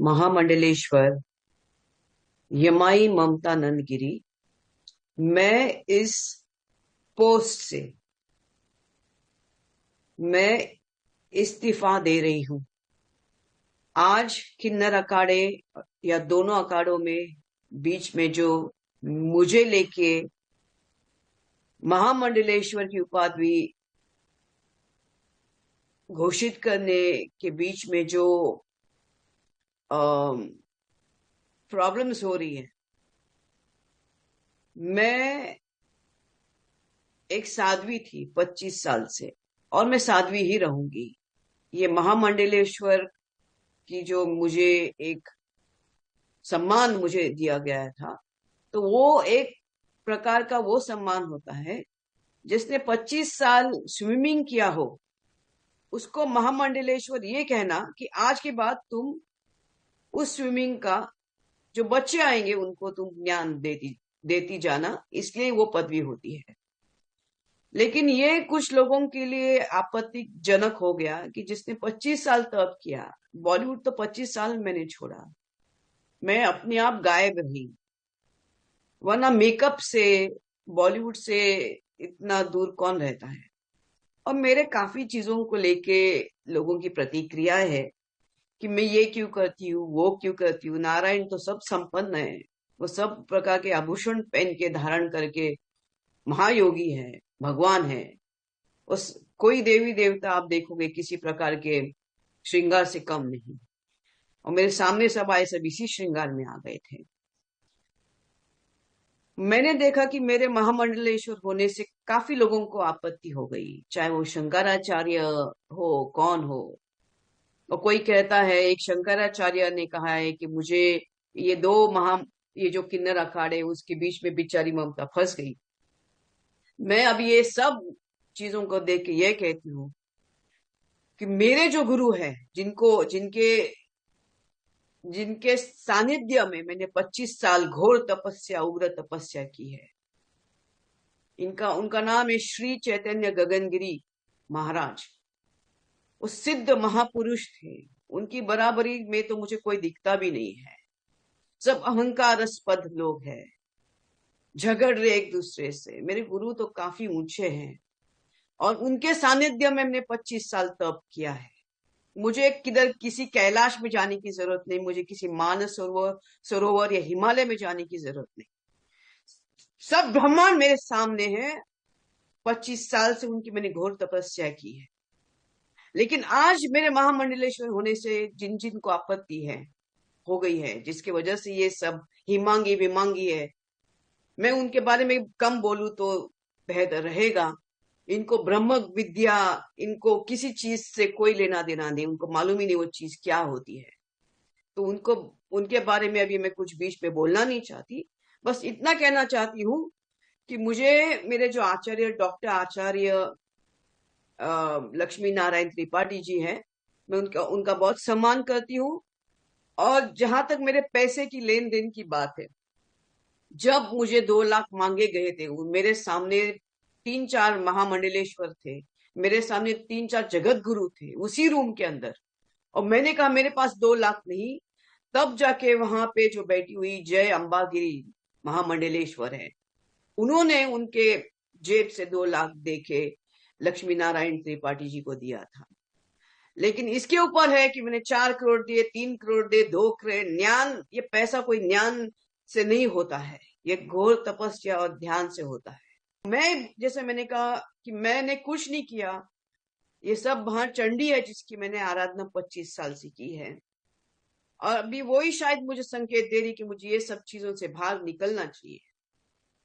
महामंडलेश्वर यमाई ममता नंदगिरी। मैं इस पोस्ट से मैं इस्तीफा दे रही हूं। आज किन्नर अखाड़े या दोनों अखाड़ों में बीच में जो मुझे लेके महामंडलेश्वर की उपाधि घोषित करने के बीच में जो प्रॉब्लम्स हो रही है, मैं एक साध्वी थी 25 साल से और मैं साध्वी ही रहूंगी। ये महामंडलेश्वर की जो मुझे एक सम्मान मुझे दिया गया था, तो वो एक प्रकार का वो सम्मान होता है जिसने 25 साल स्विमिंग किया हो, उसको महामंडलेश्वर ये कहना कि आज के बाद तुम उस स्विमिंग का जो बच्चे आएंगे उनको तुम ज्ञान देती जाना, इसलिए वो पदवी होती है। लेकिन ये कुछ लोगों के लिए आपत्तिजनक हो गया कि जिसने 25 साल तप किया, बॉलीवुड तो 25 साल मैंने छोड़ा, मैं अपने आप गायब रही, वरना मेकअप से बॉलीवुड से इतना दूर कौन रहता है। और मेरे काफी चीजों को लेके लोगों की प्रतिक्रिया है कि मैं ये क्यों करती हूँ, वो क्यों करती हूँ। नारायण तो सब संपन्न है, वो सब प्रकार के आभूषण पहन के धारण करके महायोगी है, भगवान है। उस कोई देवी देवता आप देखोगे किसी प्रकार के श्रृंगार से कम नहीं, और मेरे सामने सब आए सब इसी श्रृंगार में आ गए थे। मैंने देखा कि मेरे महामंडलेश्वर होने से काफी लोगों को आपत्ति हो गई, चाहे वो शंकराचार्य हो, कौन हो। और कोई कहता है, एक शंकराचार्य ने कहा है कि मुझे ये जो किन्नर अखाड़े उसके बीच में बेचारी ममता फंस गई। मैं अब ये सब चीजों को देख के ये कहती हूँ कि मेरे जो गुरु है, जिनके सानिध्य में मैंने 25 साल घोर तपस्या, उग्र तपस्या की है, उनका नाम है श्री चैतन्य गगनगिरी महाराज। वो सिद्ध महापुरुष थे, उनकी बराबरी में तो मुझे कोई दिखता भी नहीं है। सब अहंकारास्पद लोग हैं, झगड़ रहे एक दूसरे से। मेरे गुरु तो काफी ऊंचे हैं और उनके सानिध्य में मैंने 25 साल तप किया है। मुझे किधर किसी कैलाश में जाने की जरूरत नहीं, मुझे किसी मानस सरोवर या हिमालय में जाने की जरूरत नहीं। सब ब्रह्मांड मेरे सामने है। 25 साल से उनकी मैंने घोर तपस्या की है। लेकिन आज मेरे महामंडलेश्वर होने से जिन जिन को आपत्ति है हो गई है, जिसकी वजह से ये सब हिमांगी विमांगी है, मैं उनके बारे में कम बोलूं तो बेहतर रहेगा। इनको ब्रह्म विद्या, इनको किसी चीज से कोई लेना देना नहीं, उनको मालूम ही नहीं वो चीज क्या होती है। तो उनके बारे में अभी मैं कुछ बीच में बोलना नहीं चाहती। बस इतना कहना चाहती हूँ कि मुझे मेरे जो आचार्य, डॉक्टर आचार्य लक्ष्मी नारायण त्रिपाठी जी हैं, मैं उनका बहुत सम्मान करती हूँ। और जहां तक मेरे पैसे की लेन देन की बात है, जब मुझे 2 लाख मांगे गए थे, मेरे सामने 3-4 महामंडलेश्वर थे, मेरे सामने 3-4 जगत गुरु थे उसी रूम के अंदर, और मैंने कहा मेरे पास 2 लाख नहीं। तब जाके वहां पे जो बैठी हुई जय अंबागिरी महामंडलेश्वर है, उन्होंने उनके जेब से 2 लाख देके लक्ष्मी नारायण त्रिपाठी जी को दिया था। लेकिन इसके ऊपर है कि मैंने 4 करोड़ दिए, 3 करोड़ दिए, 2 करोड़। ज्ञान, ये पैसा कोई ज्ञान से नहीं होता है, ये घोर तपस्या और ध्यान से होता है। मैं, जैसे मैंने कहा कि मैंने कुछ नहीं किया, ये सब वहां चंडी है जिसकी मैंने आराधना 25 साल से की है। और अभी वही शायद मुझे संकेत दे रही कि मुझे ये सब चीजों से बाहर निकलना चाहिए।